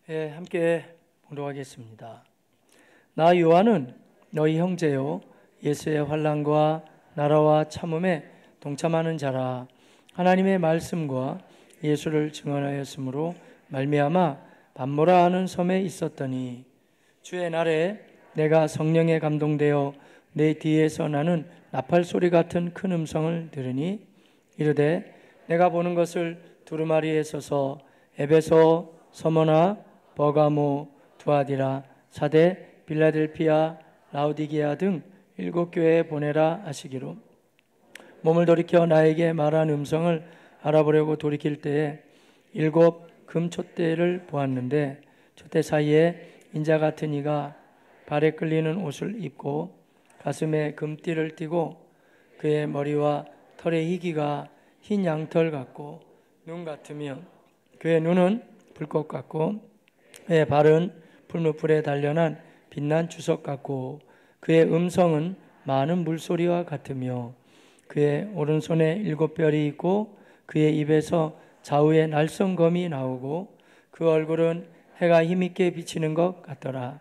함께 봉독하겠습니다. 나 요한은 너희 형제요 예수의 환난과 나라와 참음에 동참하는 자라. 하나님의 말씀과 예수를 증언하였으므로 말미암아 밤모라 하는 섬에 있었더니 주의 날에 내가 성령에 감동되어 내 뒤에서 나는 나팔 소리 같은 큰 음성을 들으니 이르되 내가 보는 것을 두루마리에 서서 에베소, 서머나, 버가모, 두아디라, 사데, 빌라델피아, 라우디게아 등 7교회에 보내라 하시기로 몸을 돌이켜 나에게 말한 음성을 알아보려고 돌이킬 때에 7 금촛대를 보았는데 촛대 사이에 인자 같은 이가 발에 끌리는 옷을 입고 가슴에 금띠를 띠고 그의 머리와 털의 희기가 흰 양털 같고 눈 같으며 그의 눈은 불꽃 같고 그의 발은 풀무불에 단련한 빛난 주석 같고 그의 음성은 많은 물소리와 같으며 그의 오른손에 7뼈리 있고 그의 입에서 좌우에 날성검이 나오고 그 얼굴은 해가 힘있게 비치는 것 같더라.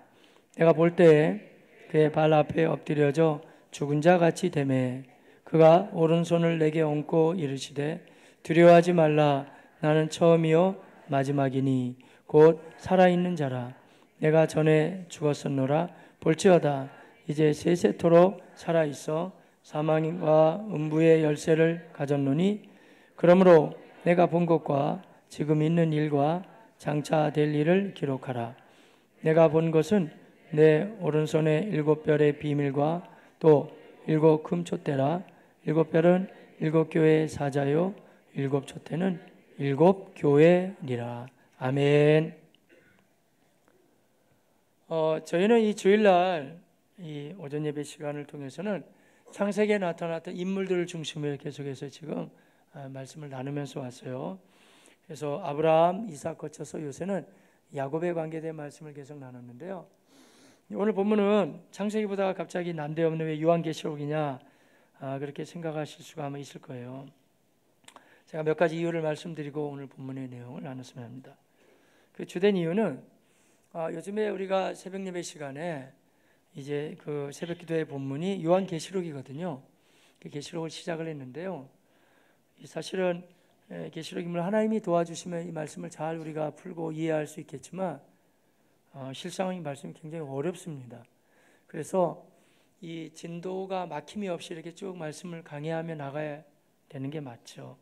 내가 볼 때에 그의 발 앞에 엎드려져 죽은 자 같이 되매 그가 오른손을 내게 얹고 이르시되 두려워하지 말라. 나는 처음이요 마지막이니 곧 살아있는 자라. 내가 전에 죽었었노라. 볼지어다 이제 세세토록 살아있어 사망과 음부의 열쇠를 가졌노니 그러므로 내가 본 것과 지금 있는 일과 장차 될 일을 기록하라. 내가 본 것은 내 오른손에 7별의 비밀과 또 7 금촛대라. 7별은 7교회의 사자요 7 촛대는 7 교회니라. 아멘. 저희는 이 주일날 이 오전 예배 시간을 통해서는 창세기에 나타났던 인물들을 중심으로 계속해서 지금 말씀을 나누면서 왔어요. 그래서 아브라함, 이삭 거쳐서 요새는 야곱에 관계된 말씀을 계속 나눴는데요. 오늘 본문은 창세기보다 갑자기 난데없는 왜 요한계시록이냐 그렇게 생각하실 수가 아마 있을 거예요. 제가 몇 가지 이유를 말씀드리고 오늘 본문의 내용을 나눴으면 합니다. 그 주된 이유는 요즘에 우리가 새벽 예배 시간에 이제 그 새벽 기도의 본문이 요한계시록이거든요. 그 계시록을 시작을 했는데요. 사실은 계시록임을 하나님이 도와주시면 이 말씀을 잘 우리가 풀고 이해할 수 있겠지만 실상은 이 말씀이 굉장히 어렵습니다. 그래서 이 진도가 막힘이 없이 이렇게 쭉 말씀을 강해하며 나가야 되는 게 맞죠.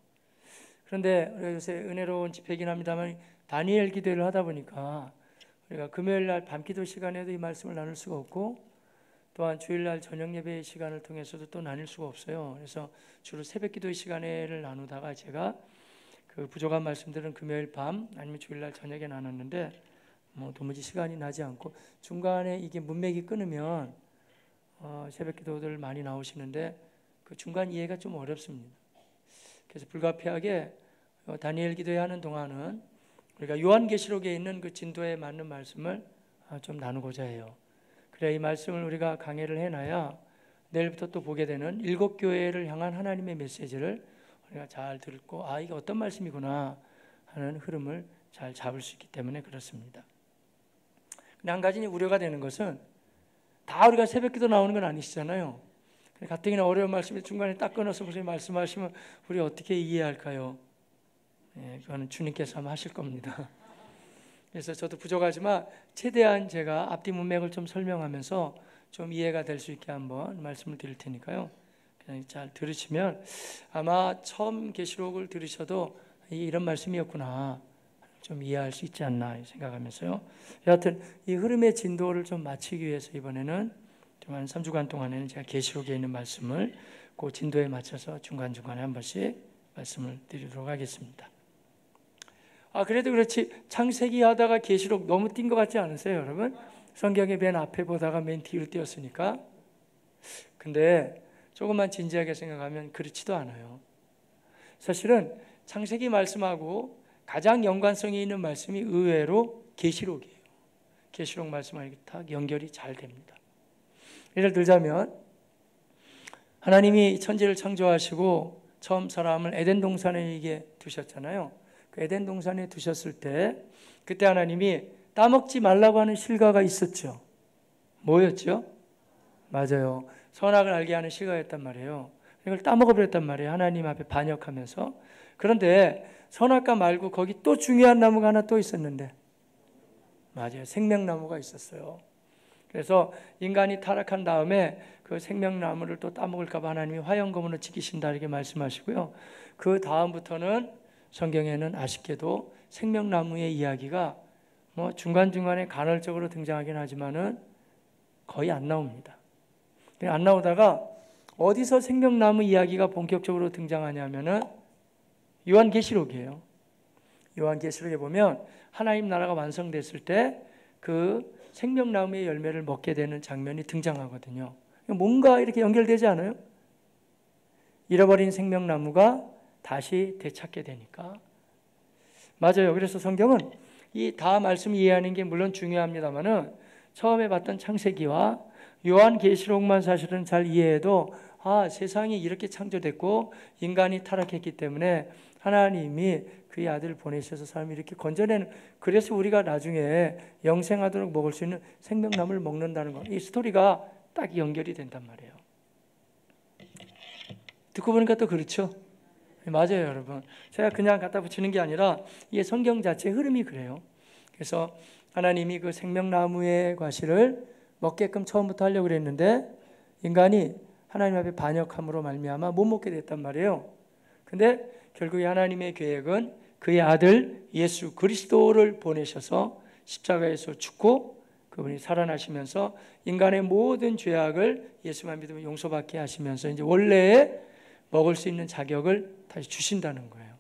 그런데 우리가 요새 은혜로운 집회긴 합니다만 다니엘 기도를 하다 보니까 우리가 금요일 날 밤기도 시간에도 이 말씀을 나눌 수가 없고 또한 주일날 저녁 예배 시간을 통해서도 또 나눌 수가 없어요. 그래서 주로 새벽 기도 시간을 나누다가 제가 그 부족한 말씀들은 금요일 밤 아니면 주일날 저녁에 나눴는데 도무지 시간이 나지 않고 중간에 이게 문맥이 끊으면 새벽 기도들 많이 나오시는데 그 중간 이해가 좀 어렵습니다. 그래서 불가피하게 다니엘 기도회 하는 동안은 우리가 요한계시록에 있는 그 진도에 맞는 말씀을 좀 나누고자 해요. 그래야 이 말씀을 우리가 강해를 해놔야 내일부터 또 보게 되는 7 교회를 향한 하나님의 메시지를 우리가 잘 듣고 이게 어떤 말씀이구나 하는 흐름을 잘 잡을 수 있기 때문에 그렇습니다. 근데 한 가지 우려가 되는 것은 다 우리가 새벽기도 나오는 건 아니시잖아요. 가뜩이나 어려운 말씀을 중간에 딱 끊어서 무슨 말씀하시면 우리 어떻게 이해할까요? 그거는 주님께서 아마 하실 겁니다. 그래서 저도 부족하지만 최대한 제가 앞뒤 문맥을 좀 설명하면서 좀 이해가 될 수 있게 한번 말씀을 드릴 테니까요. 그냥 잘 들으시면 아마 처음 계시록을 들으셔도 이런 말씀이었구나 좀 이해할 수 있지 않나 생각하면서요. 여하튼 이 흐름의 진도를 좀 맞추기 위해서 이번에는 좀 한 3주간 동안에는 제가 계시록에 있는 말씀을 그 진도에 맞춰서 중간중간에 한 번씩 말씀을 드리도록 하겠습니다. 그래도 그렇지 창세기 하다가 계시록 너무 뛴 것 같지 않으세요, 여러분? 성경의 맨 앞에 보다가 맨 뒤로 띄었으니까. 근데 조금만 진지하게 생각하면 그렇지도 않아요. 사실은 창세기 말씀하고 가장 연관성이 있는 말씀이 의외로 계시록이에요. 계시록 말씀하고 딱 연결이 잘 됩니다. 예를 들자면 하나님이 천지를 창조하시고 처음 사람을 에덴 동산에 두셨잖아요. 그 에덴 동산에 두셨을 때 그때 하나님이 따먹지 말라고 하는 실과가 있었죠. 뭐였죠? 맞아요. 선악을 알게 하는 실과였단 말이에요. 이걸 따먹어버렸단 말이에요. 하나님 앞에 반역하면서. 그런데 선악과 말고 거기 또 중요한 나무가 하나 또 있었는데, 맞아요. 생명나무가 있었어요. 그래서 인간이 타락한 다음에 그 생명나무를 또 따먹을까 봐 하나님이 화영고문을 지키신다 이렇게 말씀하시고요. 그 다음부터는 성경에는 아쉽게도 생명나무의 이야기가 뭐 중간중간에 간헐적으로 등장하긴 하지만은 거의 안 나옵니다. 안 나오다가 어디서 생명나무 이야기가 본격적으로 등장하냐면은 요한계시록이에요. 요한계시록에 보면 하나님 나라가 완성됐을 때 그 생명나무의 열매를 먹게 되는 장면이 등장하거든요. 뭔가 이렇게 연결되지 않아요? 잃어버린 생명나무가 다시 되찾게 되니까. 맞아요. 그래서 성경은 이 다 말씀 이해하는 게 물론 중요합니다만은 처음에 봤던 창세기와 요한계시록만 사실은 잘 이해해도 세상이 이렇게 창조됐고 인간이 타락했기 때문에 하나님이 그의 아들을 보내셔서 사람이 이렇게 건져내는, 그래서 우리가 나중에 영생하도록 먹을 수 있는 생명나무를 먹는다는 거, 이 스토리가 딱 연결이 된단 말이에요. 듣고 보니까 또 그렇죠? 맞아요, 여러분. 제가 그냥 갖다 붙이는 게 아니라 이게 성경 자체의 흐름이 그래요. 그래서 하나님이 그 생명나무의 과실을 먹게끔 처음부터 하려고 그랬는데 인간이 하나님 앞에 반역함으로 말미암아 못 먹게 됐단 말이에요. 근데 결국에 하나님의 계획은 그의 아들 예수 그리스도를 보내셔서 십자가에서 죽고 그분이 살아나시면서 인간의 모든 죄악을 예수만 믿으면 용서받게 하시면서 이제 원래의 먹을 수 있는 자격을 다시 주신다는 거예요.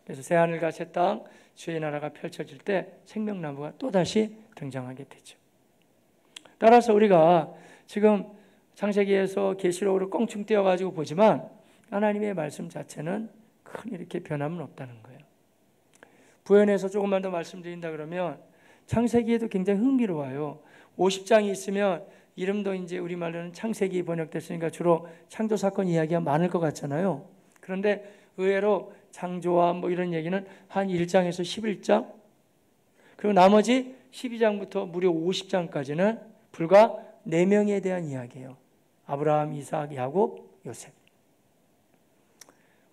그래서 새하늘과 새 땅 주의 나라가 펼쳐질 때 생명나무가 또다시 등장하게 되죠. 따라서 우리가 지금 창세기에서 계시록으로 껑충 떼어가지고 보지만 하나님의 말씀 자체는 큰 이렇게 변함은 없다는 거예요. 부연해서 조금만 더 말씀드린다 그러면 창세기에도 굉장히 흥미로워요. 50장이 있으면 이름도 이제 우리말로는 창세기 번역됐으니까 주로 창조 사건 이야기가 많을 것 같잖아요. 그런데 의외로 창조와 뭐 이런 얘기는 한 1장에서 11장, 그리고 나머지 12장부터 무려 50장까지는 불과 4명에 대한 이야기예요. 아브라함, 이삭, 야곱, 요셉.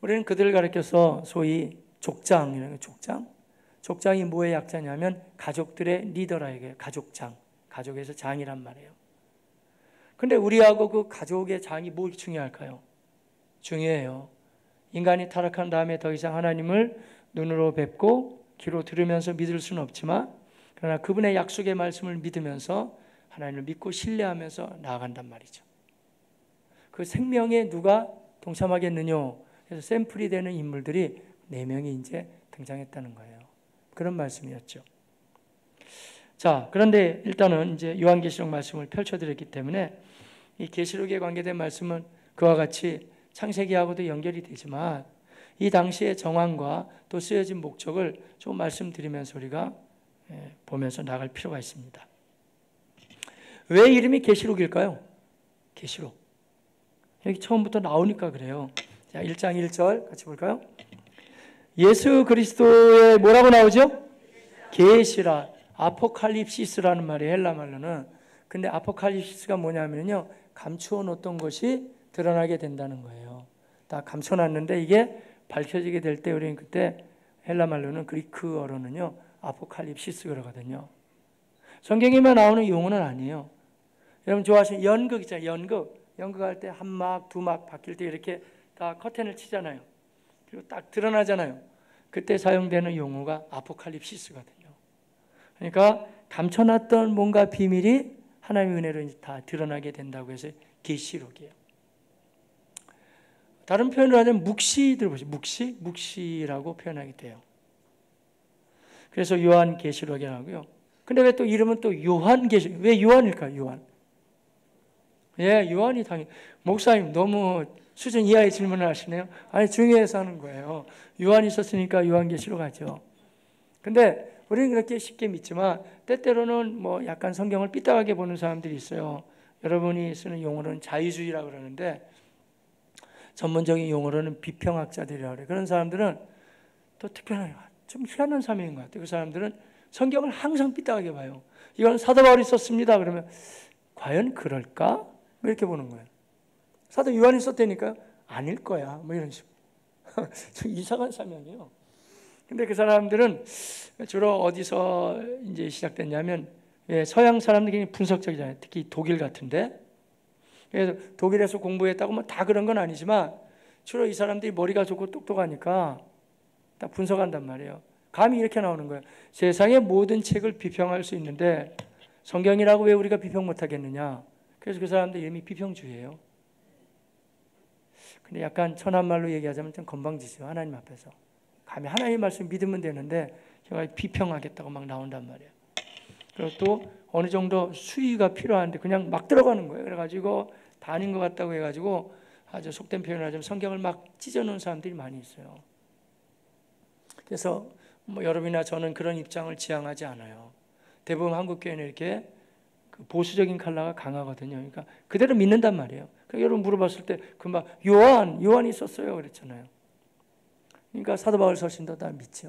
우리는 그들을 가리켜서 소위 족장이라는 족장. 족장이 뭐의 약자냐면 가족들의 리더라 얘기해요. 가족장. 가족에서 장이란 말이에요. 근데 우리하고 그 가족의 장이 뭘 중요할까요? 중요해요. 인간이 타락한 다음에 더 이상 하나님을 눈으로 뵙고 귀로 들으면서 믿을 수는 없지만 그러나 그분의 약속의 말씀을 믿으면서 하나님을 믿고 신뢰하면서 나아간단 말이죠. 그 생명에 누가 동참하겠느냐? 그래서 샘플이 되는 인물들이 4명이 이제 등장했다는 거예요. 그런 말씀이었죠. 자, 그런데 일단은 이제 요한계시록 말씀을 펼쳐드렸기 때문에 이 계시록에 관계된 말씀은 그와 같이 창세기하고도 연결이 되지만 이 당시의 정황과 또 쓰여진 목적을 좀 말씀드리면서 우리가 보면서 나갈 필요가 있습니다. 왜 이름이 계시록일까요? 계시록. 여기 처음부터 나오니까 그래요. 자, 1장 1절 같이 볼까요? 예수 그리스도의 뭐라고 나오죠? 계시라. 아포칼립시스라는 말이 헬라 말로는. 근데 아포칼립시스가 뭐냐면요, 감추어 놓던 것이 드러나게 된다는 거예요. 다 감춰놨는데 이게 밝혀지게 될 때 우리는 그때 헬라 말로는 그리크어로는요 아포칼립시스 그러거든요. 성경에만 나오는 용어는 아니에요. 여러분 좋아하시는 연극 있잖아요. 연극할 때 한 막, 두 막 바뀔 때 이렇게 다 커튼을 치잖아요. 그리고 딱 드러나잖아요. 그때 사용되는 용어가 아포칼립시스거든요. 그러니까 감춰놨던 뭔가 비밀이 하나님의 은혜로 다 드러나게 된다고 해서 계시록이에요. 다른 표현을 하자면 묵시 들어보세요. 묵시라고 표현하게 돼요. 그래서 요한계시록이라고요. 근데 왜 또 이름은 또 요한계시록? 왜 요한일까요? 요한. 예, 요한이 당연히. 목사님 너무 수준 이하의 질문을 하시네요. 아니 중요해서 하는 거예요. 요한이 있었으니까 요한계시록 하죠. 근데 우리는 그렇게 쉽게 믿지만 때때로는 뭐 약간 성경을 삐딱하게 보는 사람들이 있어요. 여러분이 쓰는 용어로는 자유주의라고 그러는데 전문적인 용어로는 비평학자들이라고 그래요. 그런 사람들은 또 특별한 좀 희한한 사람인 것 같아요. 그 사람들은 성경을 항상 삐딱하게 봐요. 이건 사도 바울이 썼습니다. 그러면 과연 그럴까? 뭐 이렇게 보는 거예요. 사도 요한이 썼다니까요. 아닐 거야. 뭐 이런 식으로. 좀 이상한 사명이에요. 근데 그 사람들은 주로 어디서 이제 시작됐냐면, 서양 사람들이 굉장히 분석적이잖아요. 특히 독일 같은데. 그래서 독일에서 공부했다고 뭐 다 그런 건 아니지만 주로 이 사람들이 머리가 좋고 똑똑하니까 딱 분석한단 말이에요. 감이 이렇게 나오는 거예요. 세상의 모든 책을 비평할 수 있는데 성경이라고 왜 우리가 비평 못하겠느냐. 그래서 그 사람들 이름이 비평주의예요. 근데 약간 천한 말로 얘기하자면 좀 건방지죠. 하나님 앞에서. 감히 하나님의 말씀 믿으면 되는데 제가 비평하겠다고 막 나온단 말이에요. 그리고 또 어느 정도 수위가 필요한데 그냥 막 들어가는 거예요. 그래가지고 다 아닌 것 같다고 해가지고 아주 속된 표현을 하자면 성경을 막 찢어놓은 사람들이 많이 있어요. 그래서 뭐 여러분이나 저는 그런 입장을 지향하지 않아요. 대부분 한국 교회는 이렇게 그 보수적인 컬러가 강하거든요. 그러니까 그대로 믿는단 말이에요. 그러니까 여러분 물어봤을 때 금방 요한이 있었어요 그랬잖아요. 그러니까 사도 바울 서신도 다 믿죠.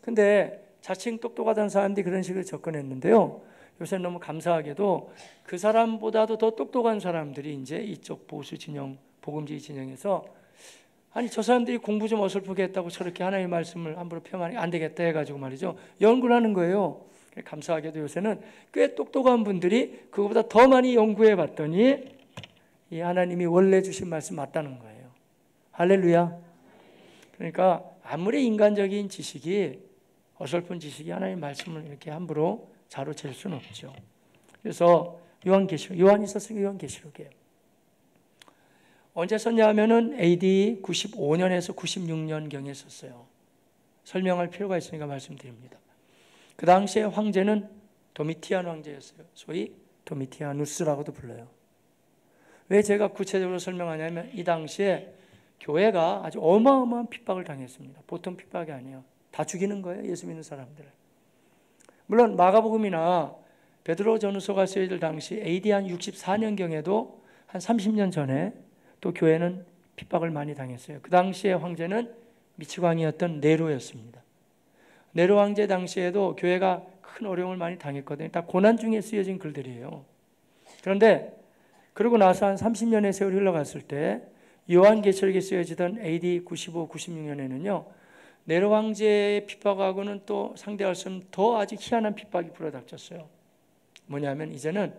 근데 자칭 똑똑하다는 사람들이 그런 식으로 접근했는데요. 요새 너무 감사하게도 그 사람보다도 더 똑똑한 사람들이 이제 이쪽 보수 진영, 복음주의 진영에서 아니 저 사람들이 공부 좀 어설프게 했다고 저렇게 하나님의 말씀을 함부로 폄하하니 안 되겠다 해가지고 말이죠. 연구를 하는 거예요. 감사하게도 요새는 꽤 똑똑한 분들이 그거보다 더 많이 연구해 봤더니 이 하나님이 원래 주신 말씀 맞다는 거예요. 할렐루야. 그러니까 아무리 인간적인 지식이 어설픈 지식이 하나님의 말씀을 이렇게 함부로 자로챌 수는 없죠. 그래서 요한이 썼으니까 요한계시록이에요. 언제 썼냐 하면은 AD 95년에서 96년경에 썼어요. 설명할 필요가 있으니까 말씀드립니다. 그 당시에 황제는 도미티안 황제였어요. 소위 도미티아누스라고도 불러요. 왜 제가 구체적으로 설명하냐면 이 당시에 교회가 아주 어마어마한 핍박을 당했습니다. 보통 핍박이 아니에요. 다 죽이는 거예요. 예수 믿는 사람들을. 물론 마가복음이나 베드로 전후서가 쓰여질 당시 AD 한 64년경에도 한 30년 전에 또 교회는 핍박을 많이 당했어요. 그 당시에 황제는 미치광이었던 네로였습니다. 네로 황제 당시에도 교회가 큰 어려움을 많이 당했거든요. 다 고난 중에 쓰여진 글들이에요. 그런데 그러고 나서 한 30년의 세월이 흘러갔을 때 요한계시록에 쓰여지던 AD 95, 96년에는요. 네로 황제의 핍박하고는 또 상대할 수 없는 더 아주 희한한 핍박이 불어닥쳤어요. 뭐냐면 이제는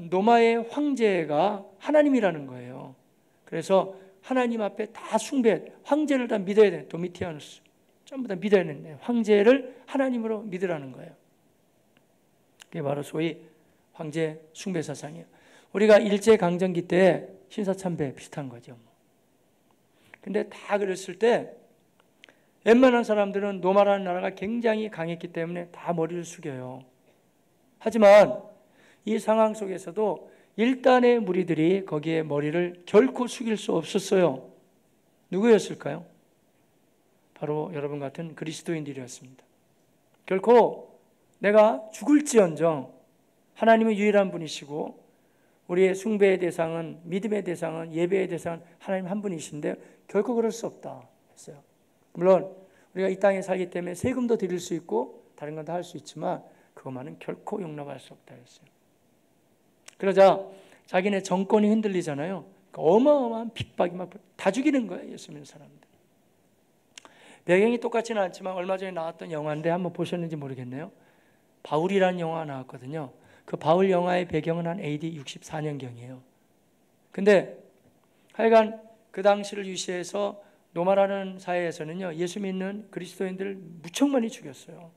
로마의 황제가 하나님이라는 거예요. 그래서 하나님 앞에 다 숭배, 황제를 다 믿어야 돼. 도미티아누스 전부 다 믿어야 되는데 황제를 하나님으로 믿으라는 거예요. 그게 바로 소위 황제 숭배 사상이에요. 우리가 일제강점기 때 신사참배 비슷한 거죠. 근데 다 그랬을 때 웬만한 사람들은 로마라는 나라가 굉장히 강했기 때문에 다 머리를 숙여요. 하지만 이 상황 속에서도 일단의 무리들이 거기에 머리를 결코 숙일 수 없었어요. 누구였을까요? 바로 여러분 같은 그리스도인들이었습니다. 결코 내가 죽을지언정 하나님은 유일한 분이시고 우리의 숭배의 대상은, 믿음의 대상은, 예배의 대상은 하나님 한 분이신데 결코 그럴 수 없다 했어요. 물론 우리가 이 땅에 살기 때문에 세금도 드릴 수 있고 다른 건 다 할 수 있지만 그것만은 결코 용납할 수 없다 했어요. 그러자 자기네 정권이 흔들리잖아요. 그러니까 어마어마한 핍박이 막 다 죽이는 거예요. 예수 믿는 사람들. 배경이 똑같지는 않지만 얼마 전에 나왔던 영화인데 한번 보셨는지 모르겠네요. 바울이라는 영화가 나왔거든요. 그 바울 영화의 배경은 한 AD 64년경이에요. 근데 하여간 그 당시를 유시해서 로마라는 사회에서는요, 예수 믿는 그리스도인들을 무척 많이 죽였어요.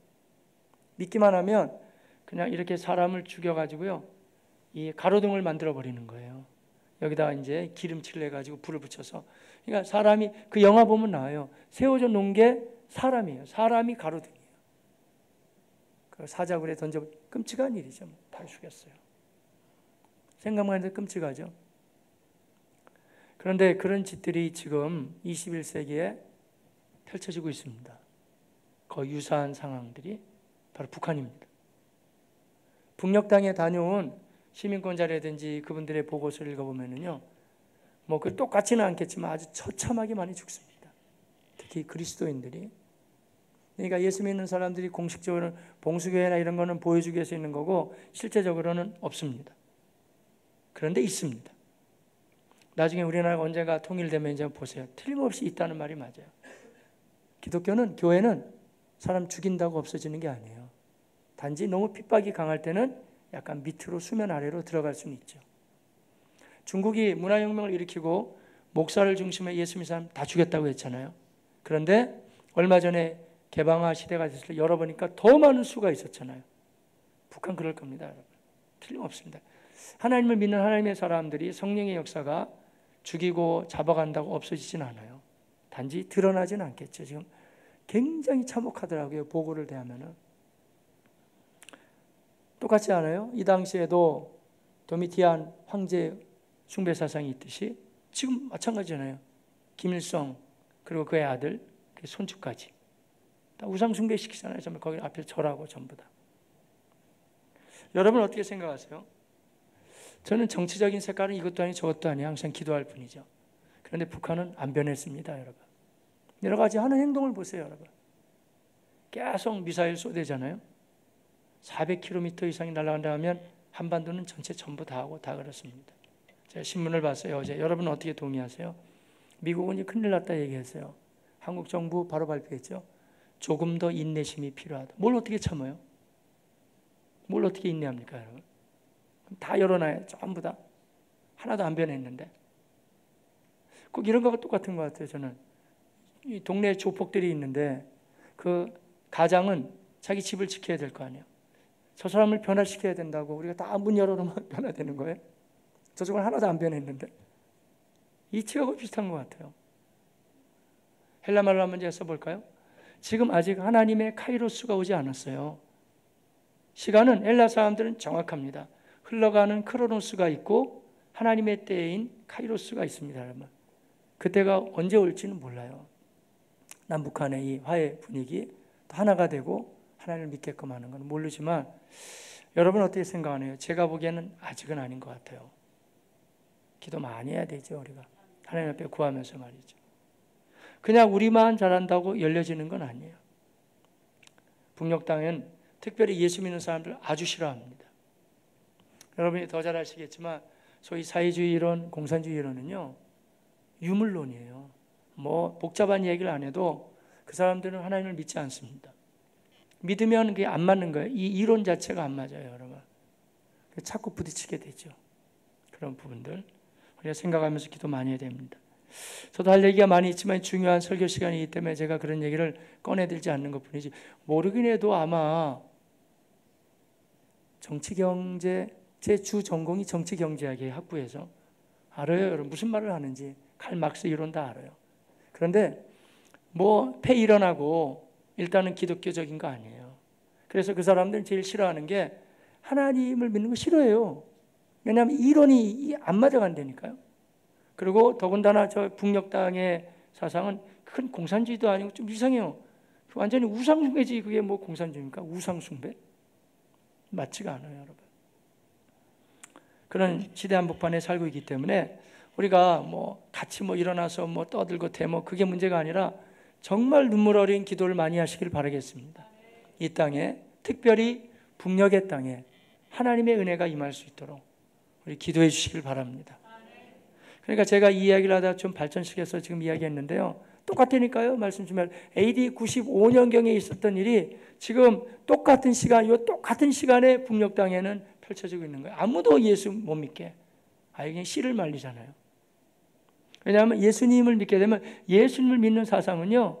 믿기만 하면 그냥 이렇게 사람을 죽여가지고요, 이 가로등을 만들어 버리는 거예요. 여기다가 이제 기름칠을 해가지고 불을 붙여서. 그러니까 사람이, 그 영화 보면 나와요. 세워져 놓은 게 사람이에요. 사람이 가로등이에요. 그 사자굴에 던져, 끔찍한 일이죠. 다 죽였어요. 생각만 해도 끔찍하죠. 그런데 그런 짓들이 지금 21세기에 펼쳐지고 있습니다. 거의 유사한 상황들이 바로 북한입니다. 북녘 땅에 다녀온 시민권자라든지 그분들의 보고서를 읽어보면요, 뭐 그 똑같지는 않겠지만 아주 처참하게 많이 죽습니다. 특히 그리스도인들이. 그러니까 예수 믿는 사람들이 공식적으로 봉수교회나 이런 거는 보여주기 위해서 있는 거고 실제적으로는 없습니다. 그런데 있습니다. 나중에 우리나라가 언젠가 통일되면 이제 보세요. 틀림없이 있다는 말이 맞아요. 기독교는, 교회는 사람 죽인다고 없어지는 게 아니에요. 단지 너무 핍박이 강할 때는 약간 밑으로 수면 아래로 들어갈 수는 있죠. 중국이 문화혁명을 일으키고 목사를 중심으로 예수 믿는 사람 다 죽였다고 했잖아요. 그런데 얼마 전에 개방화 시대가 됐을 때 열어보니까 더 많은 수가 있었잖아요. 북한 그럴 겁니다, 여러분. 틀림없습니다. 하나님을 믿는 하나님의 사람들이 성령의 역사가 죽이고 잡아간다고 없어지진 않아요. 단지 드러나진 않겠죠. 지금 굉장히 참혹하더라고요. 보고를 대하면은. 똑같지 않아요? 이 당시에도 도미티안 황제 숭배 사상이 있듯이 지금 마찬가지잖아요. 김일성 그리고 그의 아들 그 손주까지 다 우상 숭배 시키잖아요. 정말 거기 앞에 절하고 전부 다. 여러분 어떻게 생각하세요? 저는 정치적인 색깔은 이것도 아니 저것도 아니 항상 기도할 뿐이죠. 그런데 북한은 안 변했습니다, 여러분. 여러 가지 하는 행동을 보세요, 여러분. 계속 미사일 쏘대잖아요. 400km 이상이 날아간다 하면 한반도는 전체 전부 다 하고 다 그렇습니다. 제가 신문을 봤어요, 어제. 여러분 어떻게 동의하세요? 미국은 이제 큰일 났다 얘기했어요. 한국 정부 바로 발표했죠. 조금 더 인내심이 필요하다. 뭘 어떻게 참아요? 뭘 어떻게 인내합니까, 여러분? 다 열어놔요, 전부 다. 하나도 안 변했는데. 꼭 이런 거가 똑같은 것 같아요, 저는. 이 동네에 조폭들이 있는데 그 가장은 자기 집을 지켜야 될 거 아니에요. 저 사람을 변화시켜야 된다고 우리가 다 문 열어놓으면 변화되는 거예요. 저쪽은 하나도 안 변했는데. 이치하고 비슷한 것 같아요. 헬라 말로 한번 제가 써볼까요? 지금 아직 하나님의 카이로스가 오지 않았어요. 시간은 헬라 사람들은 정확합니다. 흘러가는 크로노스가 있고 하나님의 때인 카이로스가 있습니다, 여러분. 그때가 언제 올지는 몰라요. 남북한의 이 화해 분위기 하나가 되고 하나님을 믿게끔 하는 건 모르지만 여러분 어떻게 생각하나요? 제가 보기에는 아직은 아닌 것 같아요. 기도 많이 해야 되죠, 우리가. 하나님 앞에 구하면서 말이죠. 그냥 우리만 잘한다고 열려지는 건 아니에요. 북녘 땅은 특별히 예수 믿는 사람들 아주 싫어합니다. 여러분이 더 잘 아시겠지만 소위 사회주의 이론, 공산주의 이론은요 유물론이에요. 뭐 복잡한 얘기를 안 해도 그 사람들은 하나님을 믿지 않습니다. 믿으면 그게 안 맞는 거예요. 이 이론 자체가 안 맞아요, 여러분. 자꾸 부딪히게 되죠. 그런 부분들 우리가 생각하면서 기도 많이 해야 됩니다. 저도 할 얘기가 많이 있지만 중요한 설교 시간이기 때문에 제가 그런 얘기를 꺼내들지 않는 것뿐이지 모르긴 해도 아마 정치경제 제 주 전공이 정치경제학이에요. 학부에서 알아요, 여러분. 무슨 말을 하는지 칼 막스 이론 다 알아요. 그런데 뭐 폐 일어나고 일단은 기독교적인 거 아니에요. 그래서 그 사람들은 제일 싫어하는 게 하나님을 믿는 거 싫어해요. 왜냐하면 이론이 안 맞아간다니까요. 그리고 더군다나 저 북녘 땅의 사상은 큰 공산주의도 아니고 좀 이상해요. 완전히 우상숭배지. 그게 뭐 공산주의입니까? 우상숭배? 맞지가 않아요, 여러분. 그런 시대 한복판에 살고 있기 때문에 우리가 뭐 같이 뭐 일어나서 뭐 떠들고 대모 그게 문제가 아니라 정말 눈물 어린 기도를 많이 하시길 바라겠습니다. 이 땅에 특별히 북녘의 땅에 하나님의 은혜가 임할 수 있도록 우리 기도해 주시길 바랍니다. 그러니까 제가 이 이야기를 하다 좀 발전시켜서 지금 이야기했는데요. 똑같으니까요. 말씀 주면 AD 95년경에 있었던 일이 지금 똑같은 시간, 이 똑같은 시간에 북녘 땅에는 펼쳐지고 있는 거예요. 아무도 예수 못 믿게. 아예 그냥 씨를 말리잖아요. 왜냐하면 예수님을 믿게 되면 예수님을 믿는 사상은요.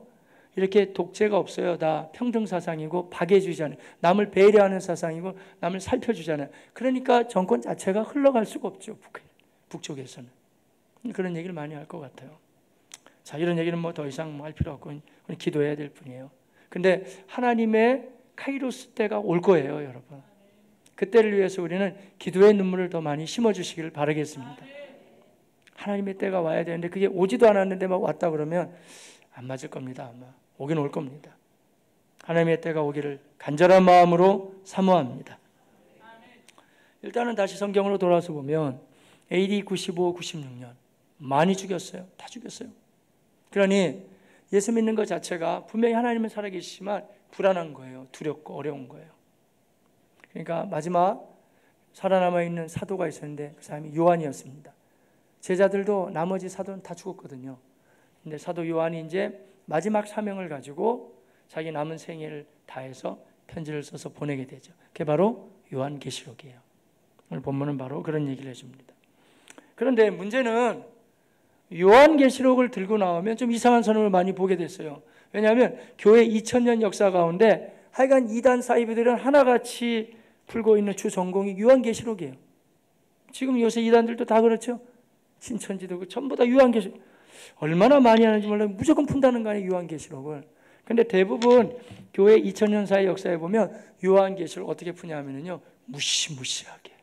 이렇게 독재가 없어요. 다 평등 사상이고 박애주의잖아요. 남을 배려하는 사상이고 남을 살펴주잖아요. 그러니까 정권 자체가 흘러갈 수가 없죠. 북쪽에서는. 그런 얘기를 많이 할 것 같아요. 자, 이런 얘기는 뭐 더 이상 할 필요 없고 우리 기도해야 될 뿐이에요. 근데 하나님의 카이로스 때가 올 거예요, 여러분. 그때를 위해서 우리는 기도의 눈물을 더 많이 심어주시기를 바라겠습니다. 하나님의 때가 와야 되는데 그게 오지도 않았는데 막 왔다 그러면 안 맞을 겁니다. 아마 오긴 올 겁니다. 하나님의 때가 오기를 간절한 마음으로 사모합니다. 일단은 다시 성경으로 돌아서 보면 AD 95, 96년 많이 죽였어요. 다 죽였어요. 그러니 예수 믿는 것 자체가 분명히 하나님은 살아계시지만 불안한 거예요. 두렵고 어려운 거예요. 그러니까 마지막 살아남아있는 사도가 있었는데 그 사람이 요한이었습니다. 제자들도 나머지 사도는 다 죽었거든요. 근데 사도 요한이 이제 마지막 사명을 가지고 자기 남은 생애를 다해서 편지를 써서 보내게 되죠. 그게 바로 요한계시록이에요. 오늘 본문은 바로 그런 얘기를 해줍니다. 그런데 문제는 요한계시록을 들고 나오면 좀 이상한 선언을 많이 보게 됐어요. 왜냐하면 교회 2000년 역사 가운데 하여간 이단 사이비들은 하나같이 풀고 있는 주 전공이 요한계시록이에요. 지금 요새 이단들도 다 그렇죠. 신천지도 전부 다 요한계시록. 얼마나 많이 하는지 몰라요. 무조건 푼다는 거 아니에요, 요한계시록을. 근데 대부분 교회 2000년 사이 역사에 보면 요한계시록 어떻게 푸냐면요, 무시무시하게.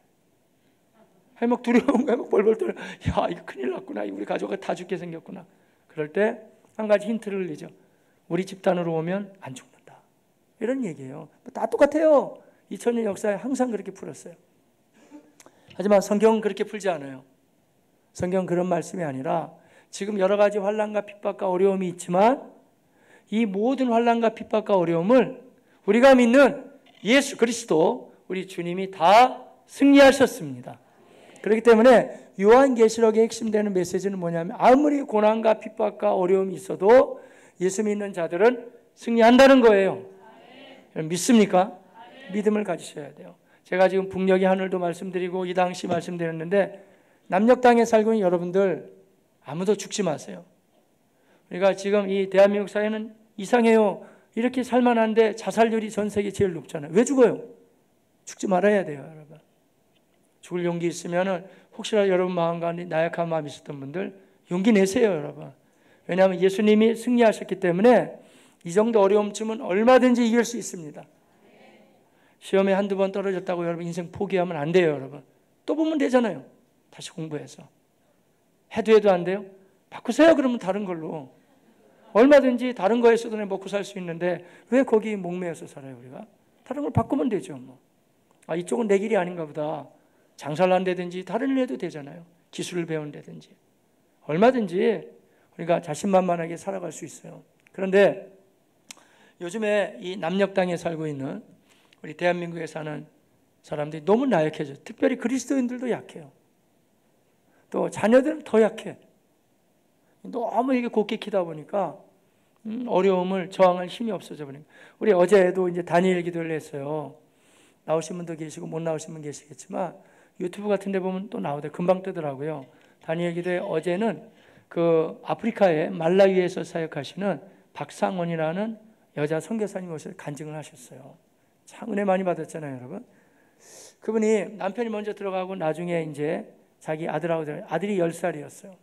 막 두려운 거야, 막 벌벌 떨어. 야, 이거 큰일 났구나. 우리 가족이 다 죽게 생겼구나. 그럴 때 한 가지 힌트를 내죠. 우리 집단으로 오면 안 죽는다. 이런 얘기예요. 다 똑같아요. 2000년 역사에 항상 그렇게 풀었어요. 하지만 성경은 그렇게 풀지 않아요. 성경은 그런 말씀이 아니라 지금 여러 가지 환난과 핍박과 어려움이 있지만 이 모든 환난과 핍박과 어려움을 우리가 믿는 예수 그리스도 우리 주님이 다 승리하셨습니다. 그렇기 때문에 요한계시록의 핵심되는 메시지는 뭐냐면 아무리 고난과 핍박과 어려움이 있어도 예수 믿는 자들은 승리한다는 거예요. 믿습니까? 믿음을 가지셔야 돼요. 제가 지금 북녘의 하늘도 말씀드리고 이 당시 말씀드렸는데 남녘 땅에 살고 있는 여러분들 아무도 죽지 마세요. 우리가 지금 이 대한민국 사회는 이상해요. 이렇게 살만한데 자살률이 전 세계 제일 높잖아요. 왜 죽어요? 죽지 말아야 돼요, 여러분. 죽을 용기 있으면 혹시라도 여러분 마음 가운데 나약한 마음이 있었던 분들 용기 내세요, 여러분. 왜냐하면 예수님이 승리하셨기 때문에 이 정도 어려움쯤은 얼마든지 이길 수 있습니다. 시험에 한두 번 떨어졌다고 여러분 인생 포기하면 안 돼요, 여러분. 또 보면 되잖아요. 다시 공부해서. 해도 안 돼요? 바꾸세요, 그러면 다른 걸로. 얼마든지 다른 거에서도 먹고 살 수 있는데 왜 거기 목매여서 살아요, 우리가? 다른 걸 바꾸면 되죠, 뭐. 아, 이쪽은 내 길이 아닌가 보다. 장사를 한다든지 다른 일 해도 되잖아요. 기술을 배운다든지. 얼마든지 우리가 자신만만하게 살아갈 수 있어요. 그런데 요즘에 이 남녘 땅에 살고 있는 우리 대한민국에 사는 사람들이 너무 나약해져요. 특별히 그리스도인들도 약해요. 또 자녀들은 더 약해. 너무 이게 곱게 키다 보니까 어려움을 저항할 힘이 없어져 버린 거예요. 우리 어제도 이제 다니엘 기도를 했어요. 나오신 분도 계시고 못 나오신 분 계시겠지만 유튜브 같은 데 보면 또 나오대. 금방 뜨더라고요. 다니엘 기도에 어제는 그 아프리카의 말라위에서 사역하시는 박상원이라는 여자 선교사님 오셔서 간증을 하셨어요. 참 은혜 많이 받았잖아요, 여러분. 그분이 남편이 먼저 들어가고 나중에 이제 자기 아들하고 아들이 10살이었어요.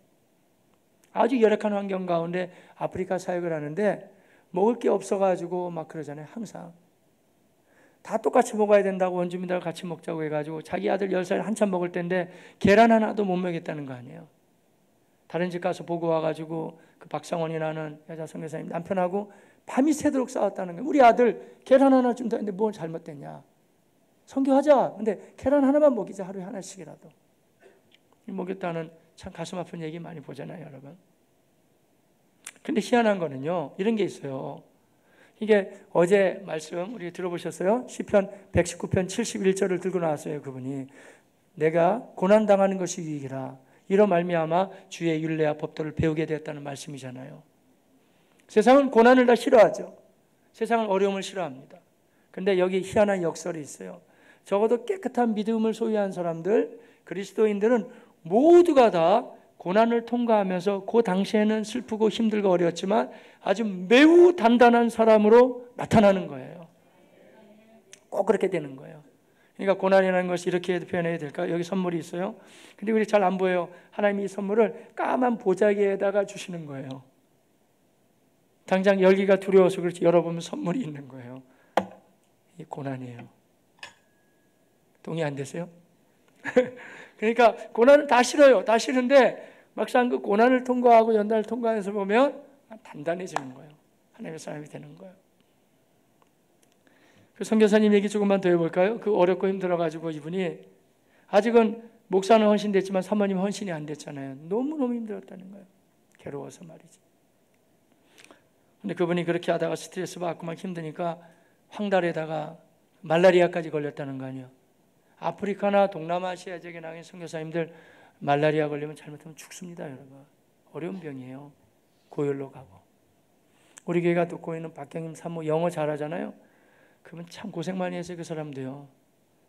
아주 열악한 환경 가운데 아프리카 사역을 하는데 먹을 게 없어가지고 막 그러잖아요, 항상. 다 똑같이 먹어야 된다고 원주민들하고 같이 먹자고 해가지고 자기 아들 10살 한참 먹을 때인데 계란 하나도 못 먹겠다는 거 아니에요. 다른 집 가서 보고 와가지고 그 박상원이라는 여자 선교사님 남편하고 밤이 새도록 싸웠다는 거예요. 우리 아들 계란 하나 준다 했는데 뭘 잘못됐냐. 선교하자. 근데 계란 하나만 먹이자, 하루에 하나씩이라도. 먹였다는 참 가슴 아픈 얘기 많이 보잖아요, 여러분. 근데 희한한 거는요, 이런 게 있어요. 이게 어제 말씀 우리 들어보셨어요? 시편 119편 71절을 들고 나왔어요, 그분이. 내가 고난당하는 것이 유익이라. 이로 말미암아 주의 율례와 법도를 배우게 되었다는 말씀이잖아요. 세상은 고난을 다 싫어하죠. 세상은 어려움을 싫어합니다. 근데 여기 희한한 역설이 있어요. 적어도 깨끗한 믿음을 소유한 사람들, 그리스도인들은 모두가 다 고난을 통과하면서 그 당시에는 슬프고 힘들고 어려웠지만 아주 매우 단단한 사람으로 나타나는 거예요. 꼭 그렇게 되는 거예요. 그러니까 고난이라는 것이 이렇게 표현해야 될까? 여기 선물이 있어요. 근데 우리 잘 안 보여요. 하나님이 이 선물을 까만 보자기에다가 주시는 거예요. 당장 열기가 두려워서 그렇지 열어보면 선물이 있는 거예요. 이 고난이에요. 동의 안 되세요? 그러니까 고난은 다 싫어요. 다 싫은데 막상 그 고난을 통과하고 연단을 통과해서 보면 단단해지는 거예요. 하나님의 사람이 되는 거예요. 그 선교사님 얘기 조금만 더 해볼까요? 그 어렵고 힘들어가지고 이분이 아직은 목사는 헌신됐지만 사모님 헌신이 안 됐잖아요. 너무너무 힘들었다는 거예요. 괴로워서 말이지. 근데 그분이 그렇게 하다가 스트레스 받고 막 힘드니까 황달에다가 말라리아까지 걸렸다는 거 아니에요. 아프리카나 동남아시아 지역에 나간 선교사님들 말라리아 걸리면 잘못하면 죽습니다, 여러분. 어려운 병이에요. 고열로 가고. 우리 교회가 돕고 있는 박경임 사모 영어 잘하잖아요. 그러면 참 고생 많이 했어요, 그 사람도요.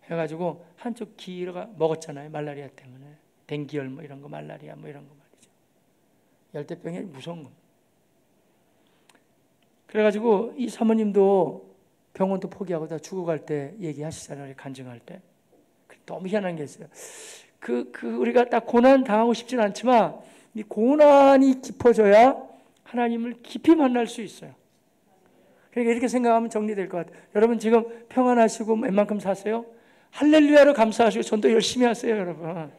해가지고 한쪽 귀가 먹었잖아요, 말라리아 때문에. 댕기열 뭐 이런 거, 말라리아 뭐 이런 거 말이죠. 열대병이 무서운 겁니다. 그래가지고 이 사모님도 병원도 포기하고 다 죽어갈 때 얘기하시잖아요, 간증할 때. 너무 희한한 게 있어요. 우리가 딱 고난 당하고 싶지는 않지만 이 고난이 깊어져야 하나님을 깊이 만날 수 있어요. 그러니까 이렇게 생각하면 정리될 것 같아요. 여러분 지금 평안하시고 웬만큼 사세요? 할렐루야로 감사하시고 전도 열심히 하세요, 여러분.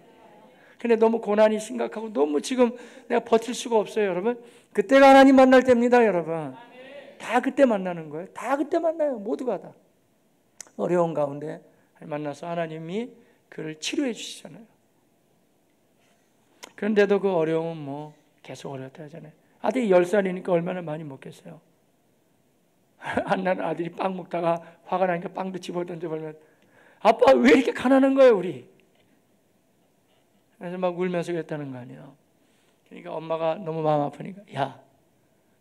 근데 너무 고난이 심각하고 너무 지금 내가 버틸 수가 없어요, 여러분. 그때가 하나님 만날 때입니다, 여러분. 다 그때 만나는 거예요. 다 그때 만나요, 모두가 다. 어려운 가운데 만나서 하나님이 그를 치료해 주시잖아요. 그런데도 그 어려움은 뭐 계속 어렵다 하잖아요. 아들이 10살이니까 얼마나 많이 먹겠어요. 한날 아들이 빵 먹다가 화가 나니까 빵도 집어 던져버리면 아빠 왜 이렇게 가난한 거예요, 우리? 그래서 막 울면서 그랬다는 거 아니에요. 그러니까 엄마가 너무 마음 아프니까 야,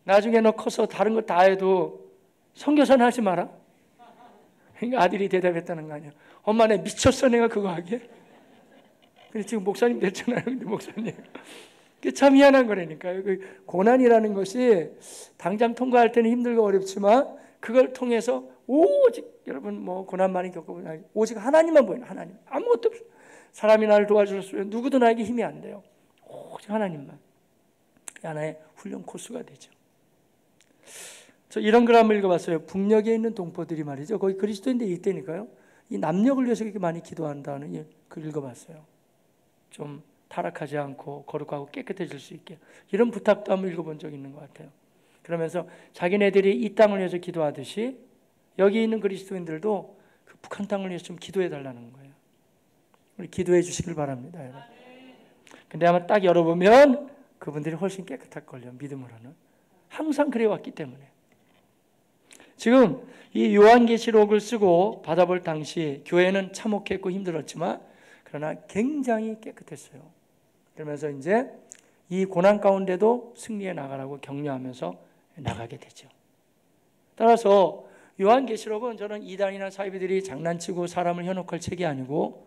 나중에 너 커서 다른 거 다 해도 선교사는 하지 마라. 그러니까 아들이 대답했다는 거 아니에요. 엄마 내 미쳤어, 내가 그거 하게? 근데 지금 목사님 됐잖아요. 근데 목사님. 그게 참 희한한 거라니까요. 그 고난이라는 것이 당장 통과할 때는 힘들고 어렵지만 그걸 통해서 오직 여러분 뭐 고난 많이 겪어보면 오직 하나님만 보이는 하나님. 아무것도 없어요. 사람이 나를 도와줬으면 누구도 나에게 힘이 안 돼요. 오직 하나님만. 하나의 훈련 코스가 되죠. 저 이런 글 한번 읽어봤어요. 북녘에 있는 동포들이 말이죠. 거기 그리스도인데 이때니까요. 이 남녘을 위해서 이렇게 많이 기도한다는 글 읽어봤어요. 좀 타락하지 않고 거룩하고 깨끗해질 수 있게. 이런 부탁도 한번 읽어본 적이 있는 것 같아요. 그러면서 자기네들이 이 땅을 위해서 기도하듯이 여기 있는 그리스도인들도 그 북한 땅을 위해서 좀 기도해 달라는 거예요. 우리 기도해 주시길 바랍니다, 여러분. 근데 아마 딱 열어보면 그분들이 훨씬 깨끗할걸요, 믿음으로는. 항상 그래왔기 때문에. 지금 이 요한계시록을 쓰고 받아볼 당시 교회는 참혹했고 힘들었지만 그러나 굉장히 깨끗했어요. 그러면서 이제 이 고난 가운데도 승리해 나가라고 격려하면서 나가게 되죠. 따라서 요한계시록은 저는 이단이나 사이비들이 장난치고 사람을 현혹할 책이 아니고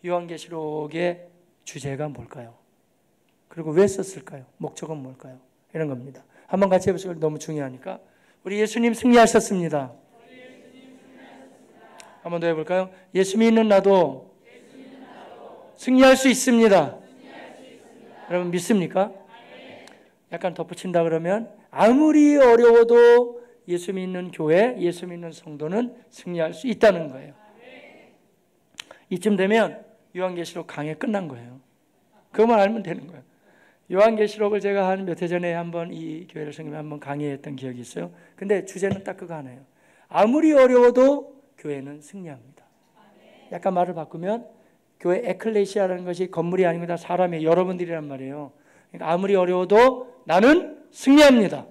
요한계시록의 주제가 뭘까요? 그리고 왜 썼을까요? 목적은 뭘까요? 이런 겁니다. 한번 같이 해보시고 너무 중요하니까. 우리 예수님 승리하셨습니다. 한 번 더 해볼까요? 예수 믿는 나도 승리할 수 있습니다. 여러분 믿습니까? 약간 덧붙인다 그러면 아무리 어려워도 예수 믿는 교회, 예수 믿는 성도는 승리할 수 있다는 거예요. 이쯤 되면 요한계시록 강의 끝난 거예요. 그것만 알면 되는 거예요. 요한계시록을 제가 한 몇 해 전에 한번 이 교회를 섬기며 한번 강의했던 기억이 있어요. 근데 주제는 딱 그거 하나예요. 아무리 어려워도 교회는 승리합니다. 약간 말을 바꾸면 교회 에클레시아라는 것이 건물이 아니고 다 사람의 여러분들이란 말이에요. 그러니까 아무리 어려워도 나는 승리합니다.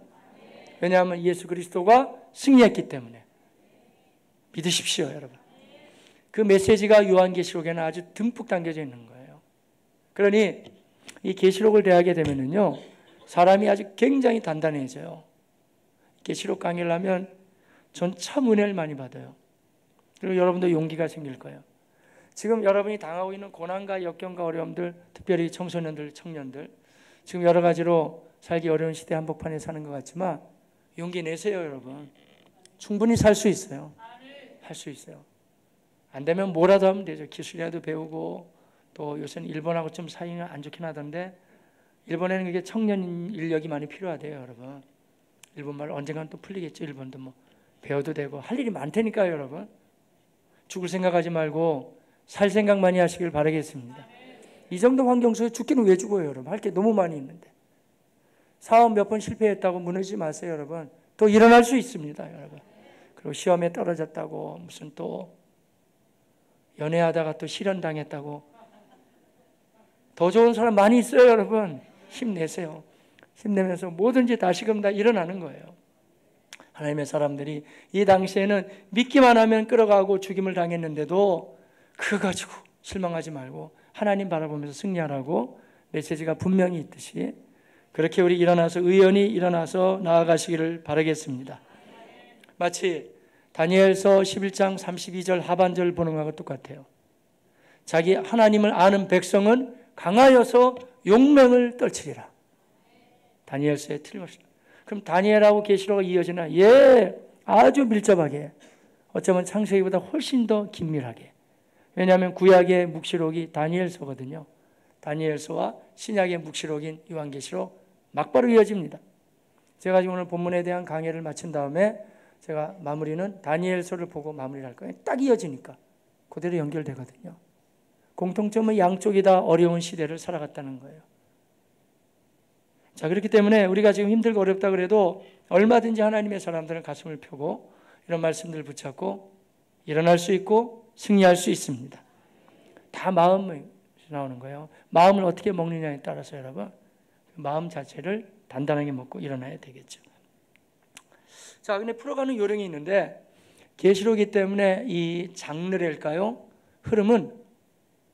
왜냐하면 예수 그리스도가 승리했기 때문에. 믿으십시오, 여러분. 그 메시지가 요한계시록에는 아주 듬뿍 담겨져 있는 거예요. 그러니 이 계시록을 대하게 되면은요, 사람이 아주 굉장히 단단해져요. 계시록 강의를 하면 전 참 은혜를 많이 받아요. 그리고 여러분도 용기가 생길 거예요. 지금 여러분이 당하고 있는 고난과 역경과 어려움들, 특별히 청소년들, 청년들, 지금 여러 가지로 살기 어려운 시대 한복판에 사는 것 같지만 용기 내세요, 여러분. 충분히 살 수 있어요. 할 수 있어요. 안 되면 뭐라도 하면 되죠. 기술이라도 배우고, 또 요새는 일본하고 좀 사이가 안 좋긴 하던데 일본에는 그게 청년 인력이 많이 필요하대요, 여러분. 일본말 언젠간 또 풀리겠죠. 일본도 뭐 배워도 되고 할 일이 많다니까요, 여러분. 죽을 생각하지 말고 살 생각 많이 하시길 바라겠습니다. 이 정도 환경 속에 죽기는 왜 죽어요, 여러분? 할 게 너무 많이 있는데. 사업 몇 번 실패했다고 무너지지 마세요, 여러분. 또 일어날 수 있습니다, 여러분. 그리고 시험에 떨어졌다고 무슨 또 연애하다가 또 실현당했다고. 더 좋은 사람 많이 있어요, 여러분. 힘내세요. 힘내면서 뭐든지 다시금 다 일어나는 거예요. 하나님의 사람들이 이 당시에는 믿기만 하면 끌어가고 죽임을 당했는데도 그거 가지고 실망하지 말고 하나님 바라보면서 승리하라고 메시지가 분명히 있듯이 그렇게 우리 일어나서 의연히 일어나서 나아가시기를 바라겠습니다. 마치 다니엘서 11장 32절 하반절 보는 것과 똑같아요. 자기 하나님을 아는 백성은 강하여서 용맹을 떨치리라. 다니엘서에 틀림없습니다. 그럼 다니엘하고 계시록이 이어지나? 예, 아주 밀접하게, 어쩌면 창세기보다 훨씬 더 긴밀하게. 왜냐하면 구약의 묵시록이 다니엘서거든요. 다니엘서와 신약의 묵시록인 요한계시록 막바로 이어집니다. 제가 지금 오늘 본문에 대한 강의를 마친 다음에 제가 마무리는 다니엘서를 보고 마무리를 할 거예요. 딱 이어지니까 그대로 연결되거든요. 공통점은 양쪽이 다 어려운 시대를 살아갔다는 거예요. 자, 그렇기 때문에 우리가 지금 힘들고 어렵다 그래도 얼마든지 하나님의 사람들은 가슴을 펴고 이런 말씀들을 붙잡고 일어날 수 있고 승리할 수 있습니다. 다 마음이 나오는 거예요. 마음을 어떻게 먹느냐에 따라서 여러분 마음 자체를 단단하게 먹고 일어나야 되겠죠. 자, 근데 풀어가는 요령이 있는데 계시록이기 때문에 이 장르랄까요? 흐름은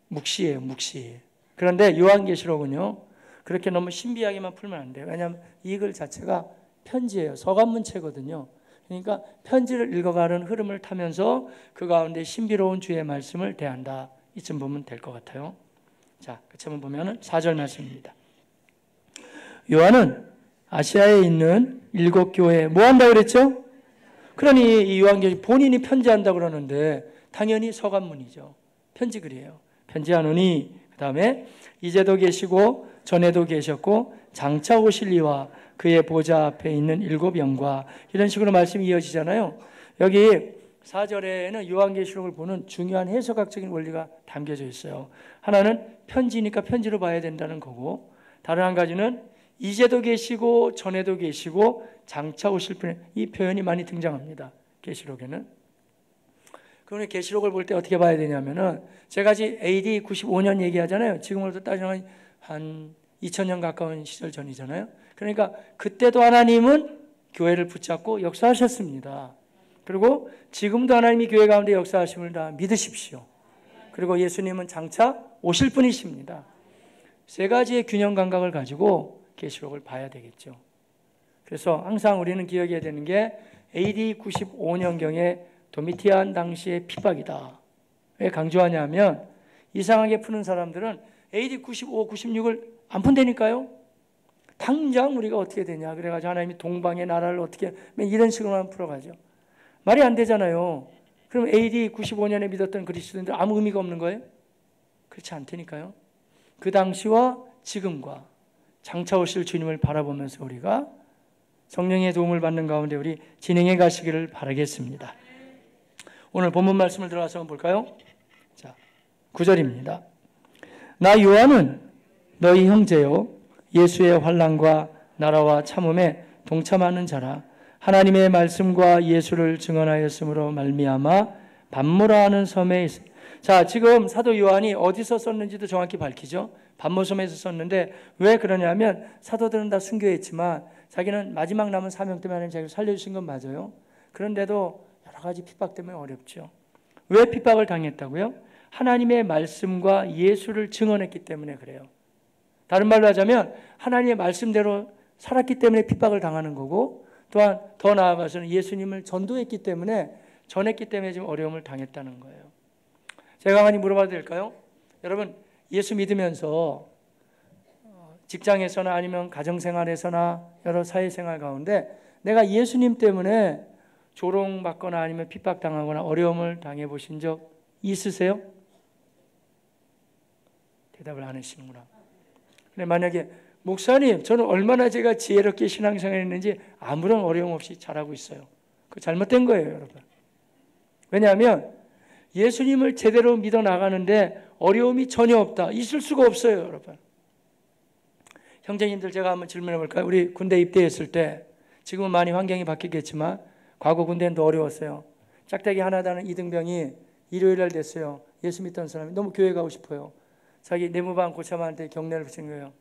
묵시예요, 묵시. 그런데 요한계시록은요, 그렇게 너무 신비하게만 풀면 안 돼요. 왜냐하면 이 글 자체가 편지예요. 서간문체거든요. 그러니까 편지를 읽어가는 흐름을 타면서 그 가운데 신비로운 주의 말씀을 대한다. 이쯤 보면 될 것 같아요. 자, 같이 한번 보면 4절 말씀입니다. 요한은 아시아에 있는 7 교회에 뭐 한다고 그랬죠? 그러니 이 요한계시록 본인이 편지한다고 그러는데 당연히 서간문이죠. 편지글이에요. 편지하노니 그 다음에 이제도 계시고 전에도 계셨고 장차 오실 이와 그의 보좌 앞에 있는 7 영과 이런 식으로 말씀이 이어지잖아요. 여기 4절에는 요한계시록을 보는 중요한 해석학적인 원리가 담겨져 있어요. 하나는 편지니까 편지로 봐야 된다는 거고, 다른 한 가지는 이제도 계시고 전에도 계시고 장차 오실 분의 이 표현이 많이 등장합니다. 계시록에는. 그러면 계시록을 볼 때 어떻게 봐야 되냐면은 제가 지금 AD 95년 얘기하잖아요. 지금으로부터 따지면 한 2000년 가까운 시절 전이잖아요. 그러니까 그때도 하나님은 교회를 붙잡고 역사하셨습니다. 그리고 지금도 하나님이 교회 가운데 역사하심을 다 믿으십시오. 그리고 예수님은 장차 오실 분이십니다. 세 가지의 균형 감각을 가지고 계시록을 봐야 되겠죠. 그래서 항상 우리는 기억해야 되는 게 AD 95년경에 도미티안 당시의 핍박이다. 왜 강조하냐면 이상하게 푸는 사람들은 AD 95, 96을 안 푼다니까요. 당장 우리가 어떻게 되냐. 그래가지고 하나님이 동방의 나라를 어떻게 이런 식으로만 풀어가죠. 말이 안 되잖아요. 그럼 AD 95년에 믿었던 그리스도인들 아무 의미가 없는 거예요? 그렇지 않다니까요. 그 당시와 지금과 장차 오실 주님을 바라보면서 우리가 성령의 도움을 받는 가운데 우리 진행해 가시기를 바라겠습니다. 오늘 본문 말씀을 들어가서 한번 볼까요? 자, 9절입니다. 나 요한은 너희 형제요 예수의 환난과 나라와 참음에 동참하는 자라. 하나님의 말씀과 예수를 증언하였으므로 말미암아 반모라 하는 섬에 있습니다. 자, 지금 사도 요한이 어디서 썼는지도 정확히 밝히죠. 반모섬에서 썼는데 왜 그러냐면 사도들은 다 순교했지만 자기는 마지막 남은 사명 때문에 하나님 자기를 살려주신 건 맞아요. 그런데도 여러 가지 핍박 때문에 어렵죠. 왜 핍박을 당했다고요? 하나님의 말씀과 예수를 증언했기 때문에 그래요. 다른 말로 하자면 하나님의 말씀대로 살았기 때문에 핍박을 당하는 거고, 또한 더 나아가서는 예수님을 전도했기 때문에 전했기 때문에 지금 어려움을 당했다는 거예요. 제가 많이 물어봐도 될까요? 여러분, 예수 믿으면서 직장에서나 아니면 가정생활에서나 여러 사회생활 가운데 내가 예수님 때문에 조롱받거나 아니면 핍박당하거나 어려움을 당해보신 적 있으세요? 대답을 안 하시는구나. 근데 만약에 목사님, 저는 얼마나 제가 지혜롭게 신앙생활했는지 아무런 어려움 없이 잘하고 있어요. 그거 잘못된 거예요, 여러분. 왜냐하면 예수님을 제대로 믿어 나가는데 어려움이 전혀 없다. 있을 수가 없어요, 여러분. 형제님들, 제가 한번 질문해 볼까요? 우리 군대 입대했을 때, 지금은 많이 환경이 바뀌겠지만 과거 군대는 더 어려웠어요. 짝대기 하나 다는 이등병이 일요일 날 됐어요. 예수 믿던 사람이 너무 교회 가고 싶어요. 자기 내무반 고참한테 경례를 붙인 거예요.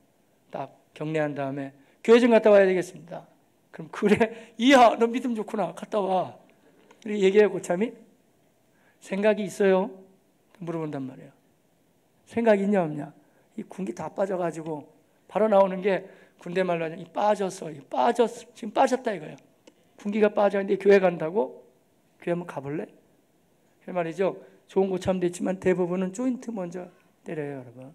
딱 경례한 다음에 교회 좀 갔다 와야 되겠습니다. 그럼 그래, 이야, 너 믿음 좋구나. 갔다 와. 이렇게 얘기해요, 고참이. 생각이 있어요? 물어본단 말이에요. 생각이 있냐 없냐? 이 군기 다 빠져가지고 바로 나오는 게 군대 말로 하면 빠졌어. 빠졌어. 지금 빠졌다 이거예요. 군기가 빠졌는데 교회 간다고? 교회 한번 가볼래? 그 말이죠. 좋은 고참도 있지만 대부분은 조인트 먼저 때려요, 여러분.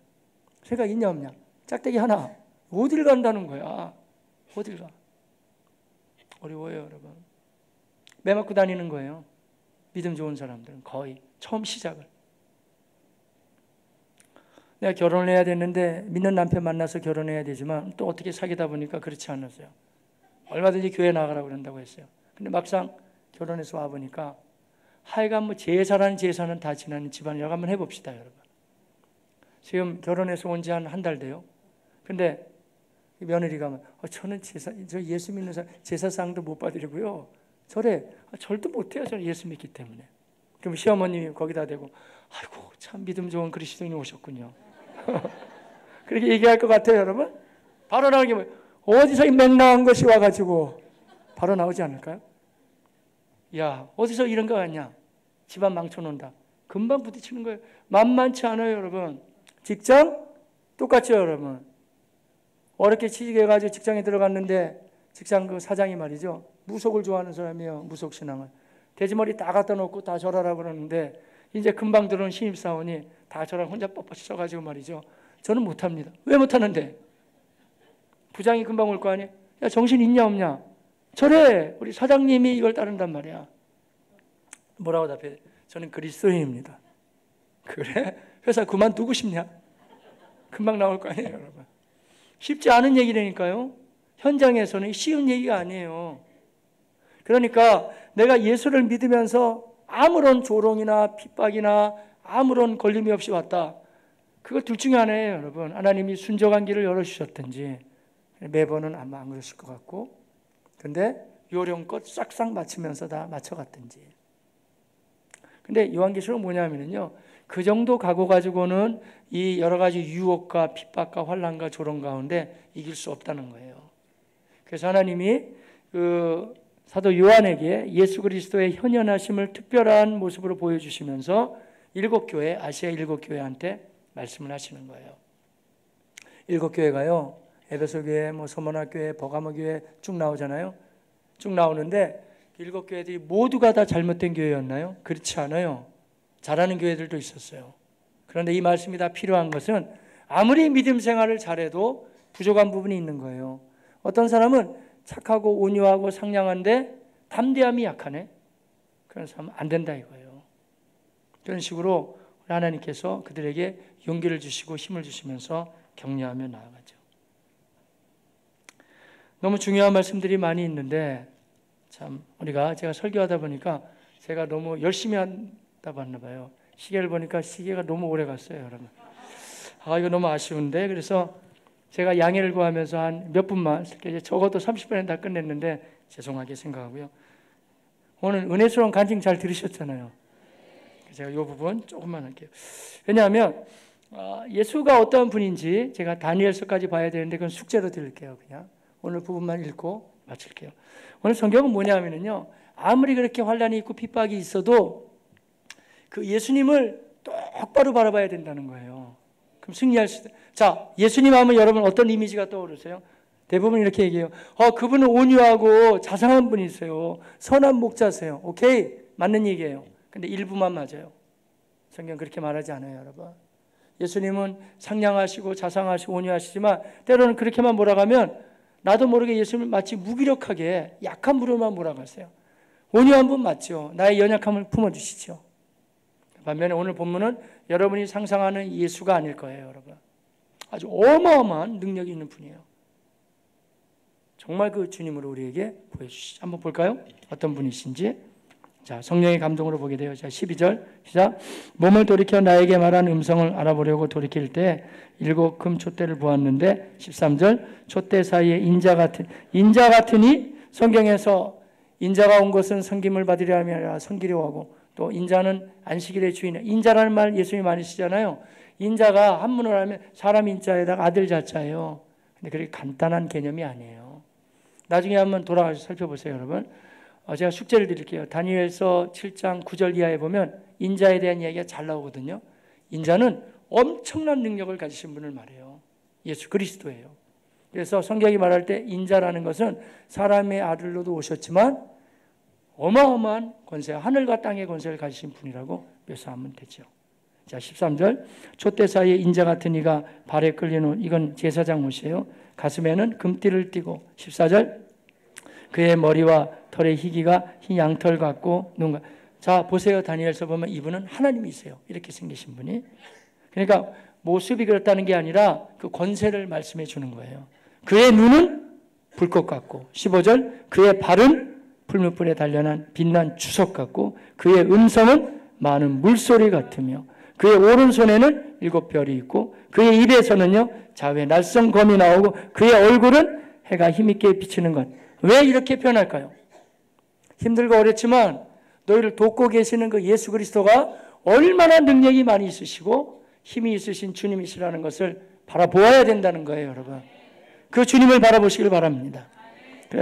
생각 있냐 없냐? 짝대기 하나. 어딜 간다는 거야? 어딜 가? 어려워요, 여러분. 매 맞고 다니는 거예요. 믿음 좋은 사람들은 거의 처음 시작을. 내가 결혼을 해야 되는데 믿는 남편 만나서 결혼해야 되지만 또 어떻게 사귀다 보니까 그렇지 않았어요. 얼마든지 교회 나가라고 그런다고 했어요. 근데 막상 결혼해서 와보니까 하여간 뭐 제사라는 제사는 다 지나는 집안이라고 한번 해봅시다, 여러분. 지금 결혼해서 온 지 한 달 돼요. 근데 며느리가 저는 저 예수 믿는 사람 제사상도 못 받으려고요. 절도 못해요. 저는 예수 믿기 때문에. 그럼 시어머님이 거기다 대고 아이고 참 믿음 좋은 그리스도인이 오셨군요. 그렇게 얘기할 것 같아요, 여러분. 바로 나오는 게 뭐예요? 어디서 이 맹랑한 것이 와가지고 바로 나오지 않을까요? 야, 어디서 이런 거 같냐? 집안 망쳐놓는다. 금방 부딪히는 거예요. 만만치 않아요, 여러분. 직장? 똑같죠, 여러분. 어렵게 취직해가지고 직장에 들어갔는데 직장 그 사장이 말이죠. 무속을 좋아하는 사람이에요. 무속신앙을. 돼지머리 다 갖다 놓고 다 절하라 그러는데 이제 금방 들어온 신입사원이 다 저랑 혼자 뻣뻣이 써가지고 말이죠. 저는 못합니다. 왜 못하는데? 부장이 금방 올 거 아니에요? 야, 정신 있냐 없냐? 저래. 우리 사장님이 이걸 따른단 말이야. 뭐라고 답해? 저는 그리스도인입니다. 그래? 회사 그만두고 싶냐? 금방 나올 거 아니에요, 여러분. 쉽지 않은 얘기라니까요. 현장에서는 쉬운 얘기가 아니에요. 그러니까 내가 예수를 믿으면서 아무런 조롱이나 핍박이나 아무런 걸림이 없이 왔다. 그거 둘 중에 하나예요, 여러분. 하나님이 순종한 길을 열어주셨든지 매번은 아마 안 그러실 것 같고 근데 요령껏 싹싹 맞추면서 다 맞춰갔든지. 근데 요한계시록은 뭐냐면요. 그 정도 각오 가지고는 이 여러 가지 유혹과 핍박과 환난과 조롱 가운데 이길 수 없다는 거예요. 그래서 하나님이 그 사도 요한에게 예수 그리스도의 현현하심을 특별한 모습으로 보여주시면서 일곱 교회, 아시아 일곱 교회한테 말씀을 하시는 거예요. 일곱 교회가요. 에베소 교회, 서머나 교회, 버가모 교회 쭉 나오잖아요. 쭉 나오는데 일곱 교회들이 모두가 다 잘못된 교회였나요? 그렇지 않아요. 잘하는 교회들도 있었어요. 그런데 이 말씀이 다 필요한 것은 아무리 믿음 생활을 잘해도 부족한 부분이 있는 거예요. 어떤 사람은 착하고 온유하고 상냥한데 담대함이 약하네. 그런 사람은 안 된다 이거예요. 그런 식으로 하나님께서 그들에게 용기를 주시고 힘을 주시면서 격려하며 나아가죠. 너무 중요한 말씀들이 많이 있는데 참 제가 설교하다 보니까 제가 너무 열심히 한다고 했나 봐요. 시계를 보니까 시계가 너무 오래 갔어요, 여러분. 이거 너무 아쉬운데 그래서 제가 양해를 구하면서 한 몇 분만 적어도 30분에 다 끝냈는데 죄송하게 생각하고요. 오늘 은혜스러운 간증 잘 들으셨잖아요. 제가 이 부분 조금만 할게요. 왜냐하면 예수가 어떤 분인지 제가 다니엘서까지 봐야 되는데 그건 숙제로 드릴게요. 그냥 오늘 부분만 읽고 마칠게요. 오늘 성경은 뭐냐면요. 아무리 그렇게 환난이 있고 핍박이 있어도 그 예수님을 똑바로 바라봐야 된다는 거예요. 그럼 승리할 수 있어요. 자, 예수님 하면 여러분 어떤 이미지가 떠오르세요? 대부분 이렇게 얘기해요. 그분은 온유하고 자상한 분이세요. 선한 목자세요. 오케이, 맞는 얘기예요. 근데 일부만 맞아요. 성경 그렇게 말하지 않아요, 여러분. 예수님은 상냥하시고 자상하시고 온유하시지만 때로는 그렇게만 몰아가면 나도 모르게 예수님을 마치 무기력하게 약한 분으로만 몰아가세요. 온유한 분 맞죠? 나의 연약함을 품어주시죠. 반면에 오늘 본문은 여러분이 상상하는 예수가 아닐 거예요, 여러분. 아주 어마어마한 능력이 있는 분이에요. 정말 그 주님으로 우리에게 보여주시죠. 한번 볼까요? 어떤 분이신지. 자, 성령의 감동으로 보게 돼요. 자, 12절 시작. 몸을 돌이켜 나에게 말한 음성을 알아보려고 돌이킬 때 일곱 금 촛대를 보았는데 13절 촛대 사이에 인자 같으니 성경에서 인자가 온 것은 섬김을 받으려 함이라 섬기려 하고 또 인자는 안식일의 주인이야. 인자라는 말 예수님이 많이 쓰잖아요. 인자가 한문으로 하면 사람 인자에다가 아들 자자예요. 근데 그렇게 간단한 개념이 아니에요. 나중에 한번 돌아가서 살펴보세요, 여러분. 제가 숙제를 드릴게요. 다니엘서 7장 9절 이하에 보면 인자에 대한 이야기가 잘 나오거든요. 인자는 엄청난 능력을 가지신 분을 말해요. 예수 그리스도예요. 그래서 성경이 말할 때 인자라는 것은 사람의 아들로도 오셨지만 어마어마한 권세, 하늘과 땅의 권세를 가지신 분이라고 묘사하면 되죠. 자, 13절. 촛대 사이에 인자 같은 이가 발에 끌려놓은, 이건 제사장 옷이에요. 가슴에는 금띠를 띠고. 14절. 그의 머리와 털의 희기가 흰 양털 같고 눈과. 자, 보세요. 다니엘서 보면 이분은 하나님이세요. 이렇게 생기신 분이. 그러니까 모습이 그렇다는 게 아니라 그 권세를 말씀해 주는 거예요. 그의 눈은 불꽃 같고. 15절. 그의 발은 풀무불에 단련한 빛난 주석 같고 그의 음성은 많은 물소리 같으며 그의 오른손에는 7별이 있고 그의 입에서는요 자외 날성 검이 나오고 그의 얼굴은 해가 힘있게 비치는 것. 왜 이렇게 표현할까요? 힘들고 어렵지만 너희를 돕고 계시는 그 예수 그리스도가 얼마나 능력이 많이 있으시고 힘이 있으신 주님이시라는 것을 바라보아야 된다는 거예요, 여러분. 그 주님을 바라보시길 바랍니다.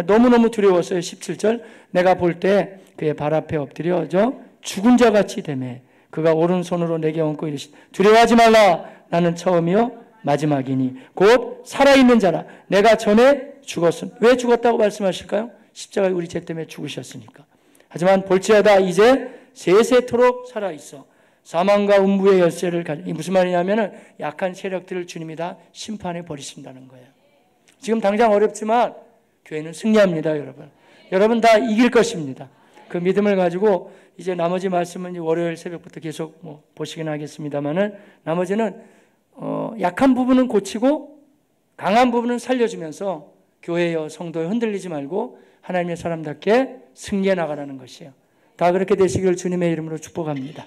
너무너무 두려웠어요. 17절. 내가 볼 때 그의 발 앞에 엎드려져 죽은 자 같이 되매 그가 오른손으로 내게 얹고 이르시되 두려워하지 말라. 나는 처음이요 마지막이니 곧 살아있는 자라. 내가 전에 죽었음. 왜 죽었다고 말씀하실까요? 십자가에 우리 죄 때문에 죽으셨으니까. 하지만 볼지어다 이제 세세토록 살아있어 사망과 음부의 열쇠를 가지고. 무슨 말이냐면 약한 세력들을 주님이 다 심판해 버리신다는 거예요. 지금 당장 어렵지만 교회는 승리합니다, 여러분. 여러분 다 이길 것입니다. 그 믿음을 가지고 이제 나머지 말씀은 월요일 새벽부터 계속 보시긴 하겠습니다만은 나머지는 약한 부분은 고치고 강한 부분은 살려주면서 교회여 성도에 흔들리지 말고 하나님의 사람답게 승리해 나가라는 것이에요. 다 그렇게 되시기를 주님의 이름으로 축복합니다.